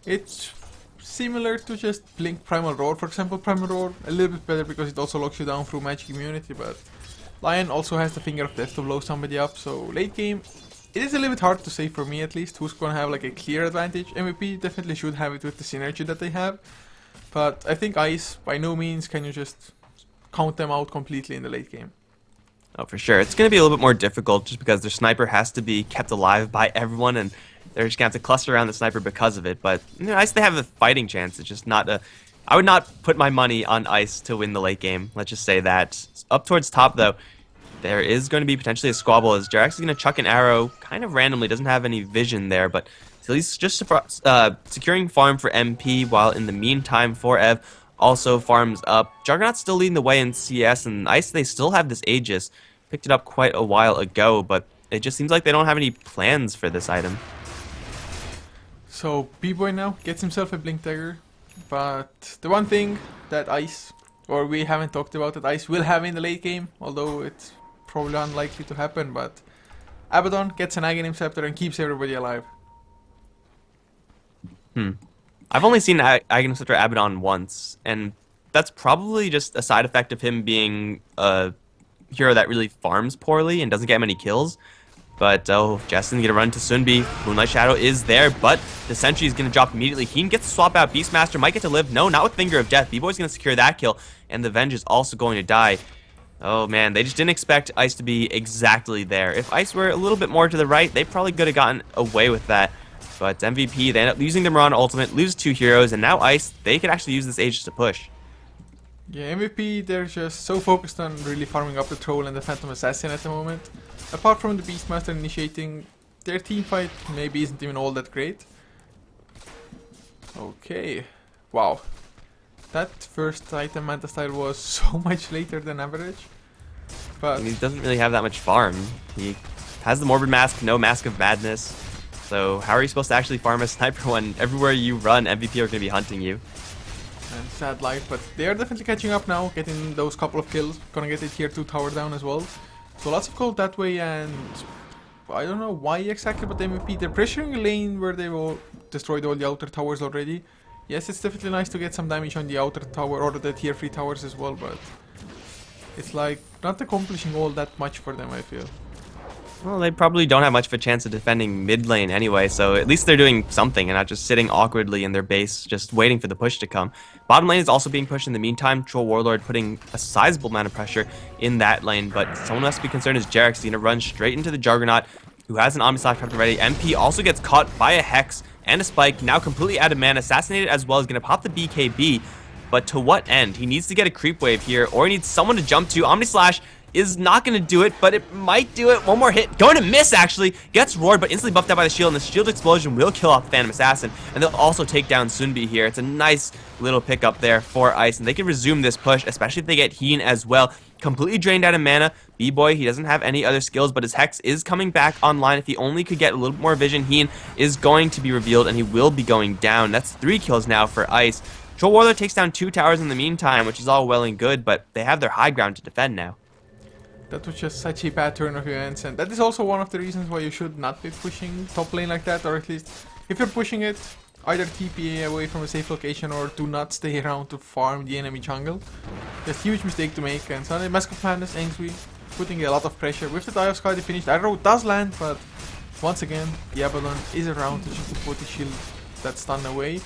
It's similar to just Blink Primal Roar, for example. Primal Roar, a little bit better because it also locks you down through Magic Immunity, but Lion also has the Finger of Death to blow somebody up, so late game, it is a little bit hard to say for me at least who's going to have like a clear advantage. MVP definitely should have it with the synergy that they have. But I think Ice, by no means can you just count them out completely in the late game. Oh, for sure. It's going to be a little bit more difficult just because their sniper has to be kept alive by everyone, and they're just going to have to cluster around the sniper because of it. But you know, Ice, they have a fighting chance. It's just not a... I would not put my money on Ice to win the late game. Let's just say that. Up towards top, though, there is going to be potentially a squabble as Jerax is going to chuck an arrow kind of randomly. Doesn't have any vision there, but so he's just securing farm for MP, while in the meantime, for Ev also farms up. Juggernaut's still leading the way in CS, and Ice, they still have this Aegis. Picked it up quite a while ago, but it just seems like they don't have any plans for this item. So B-Boy now gets himself a Blink Dagger, but the one thing that Ice, or we haven't talked about that Ice will have in the late game, although it's probably unlikely to happen, but Abaddon gets an Aghanim Scepter and keeps everybody alive. I've only seen Aghanim Scepter Abaddon once, and that's probably just a side effect of him being a hero that really farms poorly and doesn't get many kills. But, oh, Justin gonna run to Sunbi. Moonlight Shadow is there, but the Sentry is gonna drop immediately. Heen gets to swap out. Beastmaster might get to live. No, not with Finger of Death. B-Boy's gonna secure that kill, and the Venge is also going to die. Oh, man, they just didn't expect Ice to be exactly there. If Ice were a little bit more to the right, they probably could have gotten away with that. But MVP, they end up losing the Mirana ultimate, lose 2 heroes, and now Ice, they could actually use this Aegis to push. Yeah, MVP, they're just so focused on really farming up the Troll and the Phantom Assassin at the moment. Apart from the Beastmaster initiating, their teamfight maybe isn't even all that great. Okay, wow. That first item Manta style was so much later than average. But And he doesn't really have that much farm. He has the Morbid Mask, no Mask of Madness. So how are you supposed to actually farm a sniper when everywhere you run, MVP are going to be hunting you? and sad life, but they are definitely catching up now, getting those couple of kills. Gonna get a tier 2 tower down as well. So lots of gold that way, and I don't know why exactly, but MVP, they're pressuring a lane where they've all destroyed all the outer towers already. Yes, it's definitely nice to get some damage on the outer tower or the tier 3 towers as well, but it's like not accomplishing all that much for them, I feel. Well, they probably don't have much of a chance of defending mid lane anyway, so at least they're doing something and not just sitting awkwardly in their base, just waiting for the push to come. Bottom lane is also being pushed in the meantime. Troll Warlord putting a sizable amount of pressure in that lane, but someone who has to be concerned is Jarek's going to run straight into the Juggernaut, who has an Omnislash prepped already. MP also gets caught by a Hex and a Spike, now completely out of mana, assassinated as well, is going to pop the BKB, but to what end? He needs to get a creep wave here, or he needs someone to jump to. Omnislash is not going to do it, but it might do it. One more hit. Going to miss, actually. Gets roared, but instantly buffed out by the shield, and the shield explosion will kill off the Phantom Assassin, and they'll also take down Sunbi here. It's a nice little pickup there for Ice, and they can resume this push, especially if they get Heen as well. Completely drained out of mana. B-Boy, he doesn't have any other skills, but his Hex is coming back online. If he only could get a little bit more vision, Heen is going to be revealed, and he will be going down. That's 3 kills now for Ice. Troll Warlord takes down 2 towers in the meantime, which is all well and good, but they have their high ground to defend now. That was just such a bad turn of events, and that is also one of the reasons why you should not be pushing top lane like that, or at least if you're pushing it, either TP away from a safe location or do not stay around to farm the enemy jungle. Just a huge mistake to make, and suddenly Mask of Madness, Ainsley putting a lot of pressure. With the Die of Sky, the finished arrow does land, but once again, the Abaddon is around to just put the shield that stun away.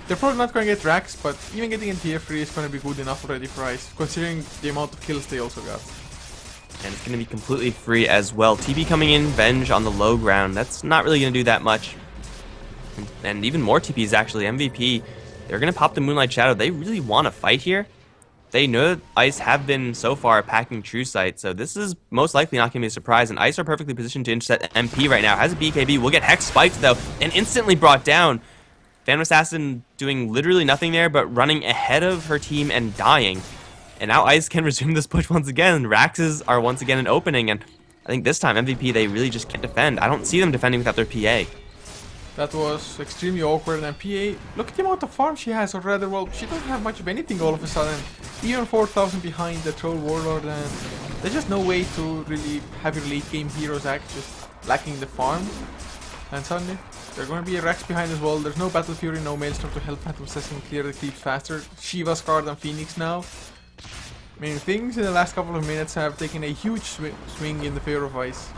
They're probably not going to get racks, but even getting in tier 3 is going to be good enough already for Ice, considering the amount of kills they also got. And it's going to be completely free as well. TP coming in, Venge on the low ground. That's not really going to do that much. And even more TPs actually. MVP, they're going to pop the Moonlight Shadow. They really want to fight here. They know that Ice have been so far packing True Sight, so this is most likely not going to be a surprise. And Ice are perfectly positioned to intercept MP right now. Has a BKB, will get Hex spiked though, and instantly brought down. Phantom Assassin doing literally nothing there, but running ahead of her team and dying. And now Ice can resume this push once again. Raxes are once again an opening, and I think this time MVP, they really just can't defend. I don't see them defending without their PA. That was extremely awkward, and PA, look at the amount of farm she has, or rather, well, she doesn't have much of anything all of a sudden. Even 4,000 behind the Troll Warlord, and there's just no way to really have your late game heroes act, just lacking the farm. And suddenly, they're going to be a Rax behind as well. There's no Battle Fury, no Maelstrom to help Phantom Assassin clear the creeps faster. Shiva's card and Phoenix now. I mean, things in the last couple of minutes have taken a huge swing in the favor of Ice.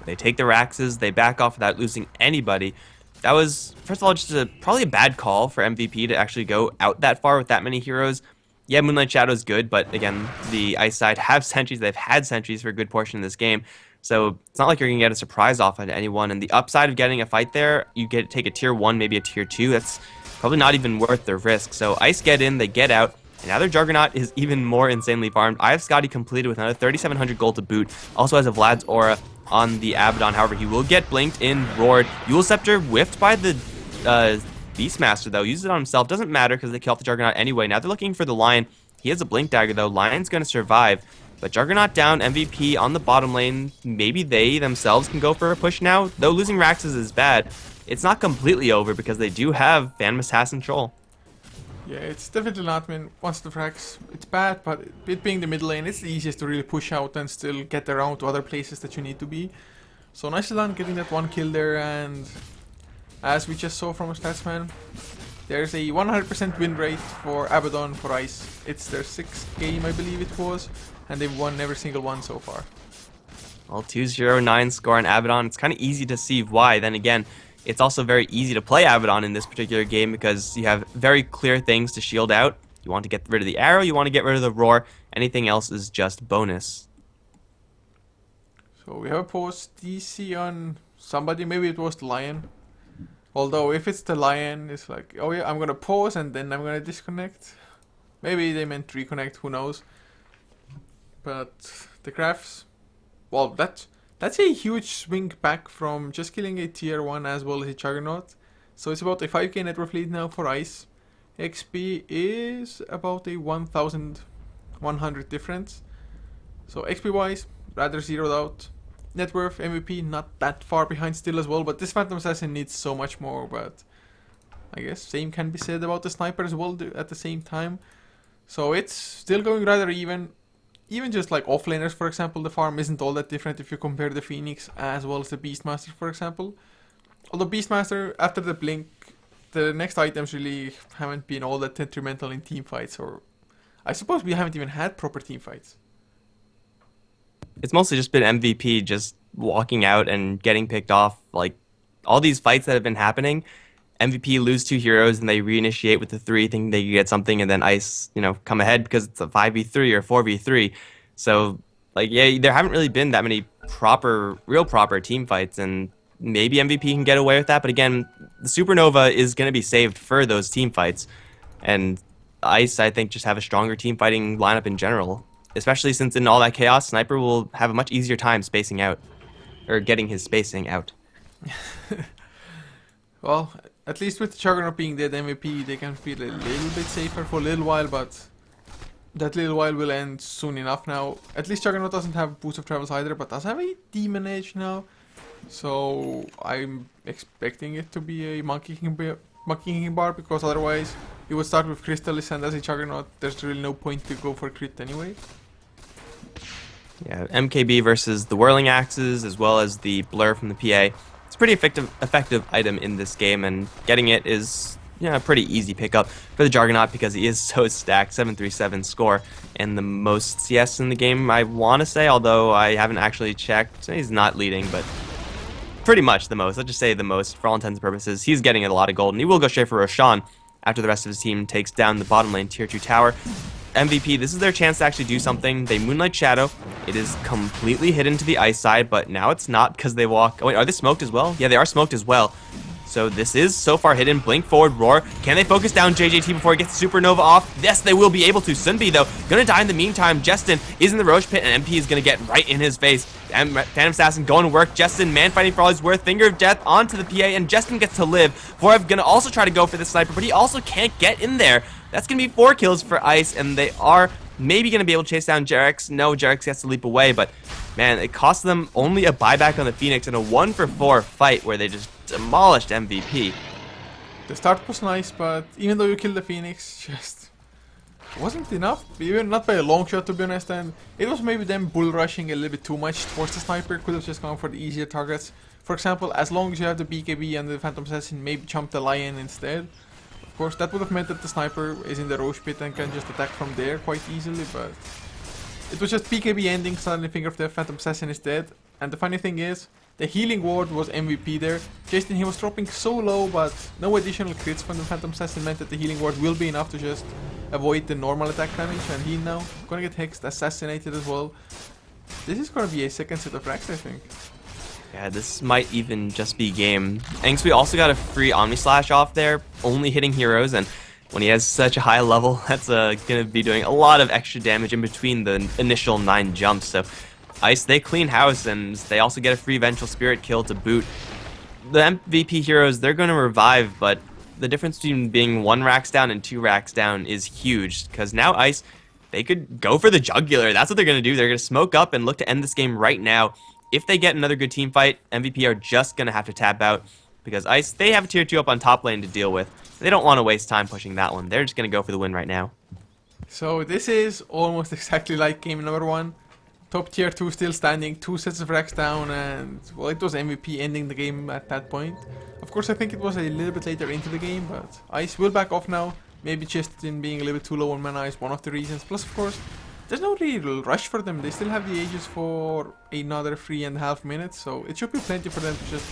They take the Raxes, they back off without losing anybody. That was, first of all, just probably a bad call for MVP to actually go out that far with that many heroes. Yeah, Moonlight Shadow is good, but again, the Ice side have sentries. They've had sentries for a good portion of this game. So it's not like you're going to get a surprise off on anyone. And the upside of getting a fight there, you take a tier 1, maybe a tier 2. That's probably not even worth the risk. So Ice get in, they get out. And now their Juggernaut is even more insanely farmed. I have Scotty completed with another 3,700 gold to boot. Also has a Vlad's Aura on the Abaddon. However, he will get blinked in, roared. Eul Scepter whiffed by the Beastmaster, though. Uses it on himself. Doesn't matter because they kill off the Juggernaut anyway. Now they're looking for the Lion. He has a Blink Dagger, though. Lion's going to survive. But Juggernaut down, MVP on the bottom lane. Maybe they themselves can go for a push now. Though losing Raxes is bad, it's not completely over because they do have Phantom Assassin Troll. Yeah, it's definitely not. I mean, once the frags, it's bad, but it being the middle lane, it's the easiest to really push out and still get around to other places that you need to be. So nicely done getting that 1 kill there, and as we just saw from a Statsman, there's a 100% win rate for Abaddon for Ice. It's their 6th game, I believe it was, and they've won every single one so far. Well, 209 score on Abaddon. It's kind of easy to see why. Then again, it's also very easy to play Abaddon in this particular game because you have very clear things to shield out. You want to get rid of the arrow, you want to get rid of the roar. Anything else is just bonus. So we have a post DC on somebody, maybe it was the Lion. Although if it's the Lion, it's like, oh yeah, I'm gonna pause and then I'm gonna disconnect. Maybe they meant reconnect, who knows. But the crafts, well, that's a huge swing back from just killing a tier 1 as well as a Juggernaut. So it's about a 5k net worth lead now for Ice. XP is about a 1100 difference. So XP wise, rather zeroed out. Net worth, MVP, not that far behind still as well, but this Phantom Assassin needs so much more, but I guess same can be said about the Sniper as well at the same time. So it's still going rather even. Even just like offlaners, for example, the farm isn't all that different if you compare the Phoenix as well as the Beastmaster, for example. Although Beastmaster, after the blink, the next items really haven't been all that detrimental in team fights, or I suppose we haven't even had proper team fights. It's mostly just been MVP just walking out and getting picked off. Like, all these fights that have been happening, MVP lose 2 heroes and they reinitiate with the 3, thinking they could get something, and then Ice, come ahead because it's a 5v3 or 4v3. So, like, yeah, there haven't really been that many real proper team fights, and maybe MVP can get away with that. But again, the Supernova is going to be saved for those team fights, and Ice, I think, just have a stronger team fighting lineup in general, especially since in all that chaos, Sniper will have a much easier time spacing out, or getting his spacing out. Well, at least with Juggernaut being dead MVP, they can feel a little bit safer for a little while, but that little while will end soon enough now. At least Juggernaut doesn't have Boost of Travels either, but does have a Demon Edge now. So I'm expecting it to be a Monkey King bar, because otherwise it would start with Crystallis, and as a Juggernaut, there's really no point to go for crit anyway. Yeah, MKB versus the Whirling Axes, as well as the Blur from the PA. It's a pretty effective item in this game, and getting it is a pretty easy pickup for the Juggernaut because he is so stacked. 737 score and the most CS in the game, I want to say, although I haven't actually checked. He's not leading, but pretty much the most. Let's just say the most for all intents and purposes. He's getting a lot of gold, and he will go straight for Roshan after the rest of his team takes down the bottom lane tier 2 tower. MVP, this is their chance to actually do something. They Moonlight Shadow. It is completely hidden to the ice side, but now it's not because they walk... Oh, wait, are they smoked as well? Yeah, they are smoked as well. So this is so far hidden. Blink forward, roar. Can they focus down JJT before he gets Supernova off? Yes, they will be able to. Sunbi, though, gonna die in the meantime. Justin is in the Roche pit, and MP is gonna get right in his face. And Phantom Assassin going to work. Justin, man fighting for all he's worth. Finger of Death onto the PA, and Justin gets to live. Forev gonna also try to go for the sniper, but he also can't get in there. That's gonna be 4 kills for Ice, and they are maybe gonna be able to chase down Jerex. No, Jerex gets to leap away, but man, it cost them only a buyback on the Phoenix in a 1-for-4 fight where they just demolished MVP. The start was nice, but even though you killed the Phoenix, just wasn't enough. Even not by a long shot, to be honest, and it was maybe them bull rushing a little bit too much towards the sniper. Could have just gone for the easier targets. For example, as long as you have the BKB and the Phantom Assassin, maybe jump the Lion instead. Of course, that would have meant that the sniper is in the Roche pit and can just attack from there quite easily, but it was just BKB ending, suddenly Finger of Death, Phantom Assassin is dead. And the funny thing is, the healing ward was MVP there. Jason, he was dropping so low, but no additional crits from the Phantom Assassin meant that the healing ward will be enough to just avoid the normal attack damage. And he now gonna get hexed, assassinated as well. This is gonna be a second set of racks, I think. Yeah, this might even just be game. Angsby also got a free Omni Slash off there, only hitting heroes, and when he has such a high level, that's gonna be doing a lot of extra damage in between the initial 9 jumps. So Ice, they clean house, and they also get a free Vengeful Spirit kill to boot. The MVP heroes, they're going to revive, but the difference between being 1 racks down and 2 racks down is huge, because now Ice, they could go for the jugular. That's what they're going to do. They're going to smoke up and look to end this game right now. If they get another good team fight, MVP are just going to have to tap out, because Ice, they have a tier 2 up on top lane to deal with. They don't want to waste time pushing that one. They're just going to go for the win right now. So this is almost exactly like game number 1. Top tier 2 still standing, 2 sets of racks down, and well, it was MVP ending the game at that point. Of course, I think it was a little bit later into the game, but Ice will back off now. Maybe just in being a little bit too low on mana is one of the reasons. Plus, of course, there's no real rush for them. They still have the Aegis for another 3.5 minutes, so it should be plenty for them to just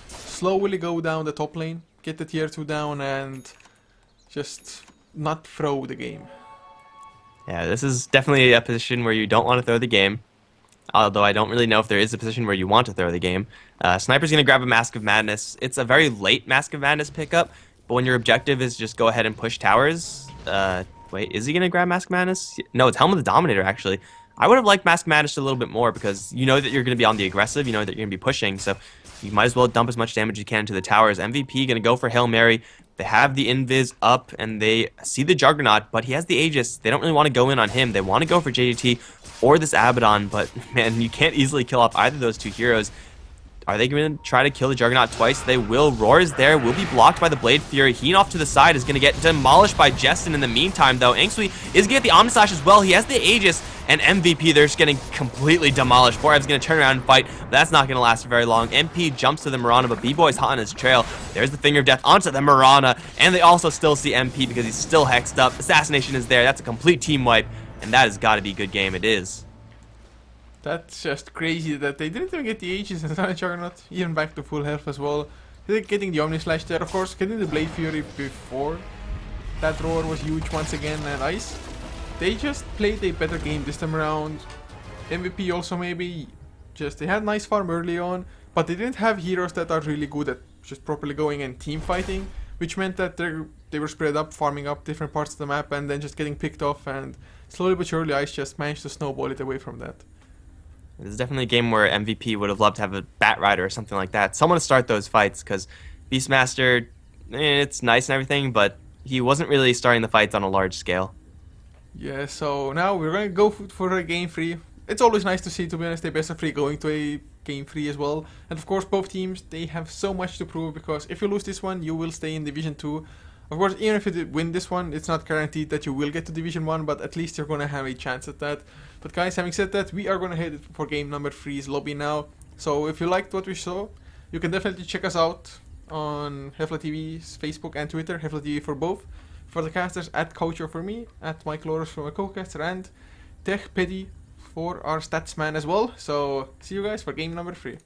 slowly go down the top lane, get the tier 2 down, and just not throw the game. Yeah, this is definitely a position where you don't want to throw the game. Although I don't really know if there is a position where you want to throw the game. Sniper's going to grab a Mask of Madness. It's a very late Mask of Madness pickup, but when your objective is just go ahead and push towers... wait, is he going to grab Mask of Madness? No, it's Helm of the Dominator, actually. I would have liked Mask of Madness a little bit more because you know that you're going to be on the aggressive, you know that you're going to be pushing, so you might as well dump as much damage as you can into the towers. MVP going to go for Hail Mary. They have the Invis up, and they see the Juggernaut, but he has the Aegis. They don't really want to go in on him. They want to go for JDT or this Abaddon, but, man, you can't easily kill off either of those two heroes. Are they going to try to kill the Juggernaut twice? They will. Roar is there, will be blocked by the Blade Fury. Heen off to the side is going to get demolished by Jestin in the meantime, though. Angsui is going to get the Omnislash as well. He has the Aegis, and MVP, they're just getting completely demolished. Borev's going to turn around and fight, but that's not going to last for very long. MP jumps to the Mirana, but B-Boy's hot on his trail. There's the Finger of Death onto the Mirana, and they also still see MP because he's still hexed up. Assassination is there. That's a complete team wipe, and that has got to be a good game. It is. That's just crazy that they didn't even get the Aegis and the Juggernaut, even back to full health as well. They're getting the Omnislash there, of course, getting the Blade Fury before that Roar was huge once again, and Ice. They just played a better game this time around. MVP also maybe, just they had nice farm early on, but they didn't have heroes that are really good at just properly going and team fighting, which meant that they were spread up, farming up different parts of the map, and then just getting picked off, and slowly but surely Ice just managed to snowball it away from that. This is definitely a game where MVP would have loved to have a Bat Rider or something like that. Someone to start those fights, because Beastmaster, it's nice and everything, but he wasn't really starting the fights on a large scale. Yeah, so now we're going to go for a game 3. It's always nice to see, to be honest, a best of 3 going to a game 3 as well. And of course, both teams, they have so much to prove, because if you lose this one, you will stay in Division 2. Of course, even if you win this one, it's not guaranteed that you will get to Division 1, but at least you're going to have a chance at that. But guys, having said that, we are going to head for game number 3's lobby now. So if you liked what we saw, you can definitely check us out on HeflaTV's Facebook and Twitter, HeflaTV for both. For the casters, at Couchor for me, at Mikelorus for my co-caster, and TechPeddy for our statsman as well. So see you guys for game number 3.